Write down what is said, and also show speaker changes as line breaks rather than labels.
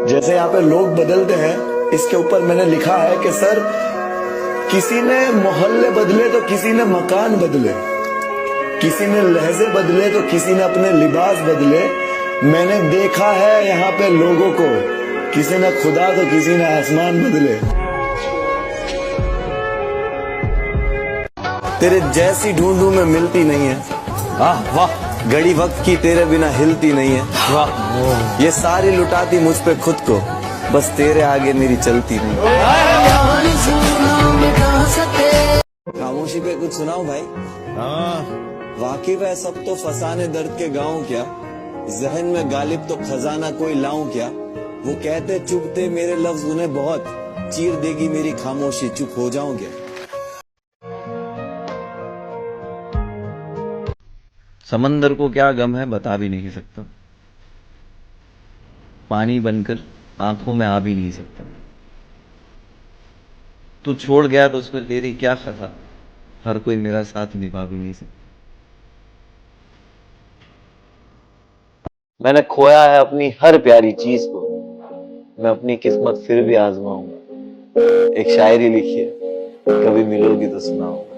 जैसे यहाँ पे लोग बदलते हैं, इसके ऊपर मैंने लिखा है कि सर, किसी ने मोहल्ले बदले तो किसी ने मकान बदले, किसी ने लहजे बदले तो किसी ने अपने लिबास बदले। मैंने देखा है यहाँ पे लोगों को, किसी ने खुदा तो किसी ने आसमान बदले। तेरे जैसी ढूंढूं में मिलती नहीं है। वाह वाह, घड़ी वक्त की तेरे बिना हिलती नहीं है। वाह, ये सारी लुटाती मुझ पे खुद को, बस तेरे आगे मेरी चलती नहीं। खामोशी पे कुछ सुनाओ भाई। वाकिफ है सब तो फसाने दर्द के गाँव क्या, जहन में गालिब तो खजाना कोई लाऊं क्या। वो कहते चुभते मेरे लफ्ज उन्हें बहुत, चीर देगी मेरी खामोशी, चुप हो जाऊं क्या।
समंदर को क्या गम है बता भी नहीं सकता, पानी बनकर आंखों में आ भी नहीं सकता। तू छोड़ गया तो उसमें तेरी क्या खता, हर कोई मेरा साथ निभा भी नहीं सकता। मैंने खोया है अपनी हर प्यारी चीज को, मैं अपनी किस्मत फिर भी आजमाऊंगा। एक शायरी लिखी है, कभी मिलोगी तो सुनाऊंगा।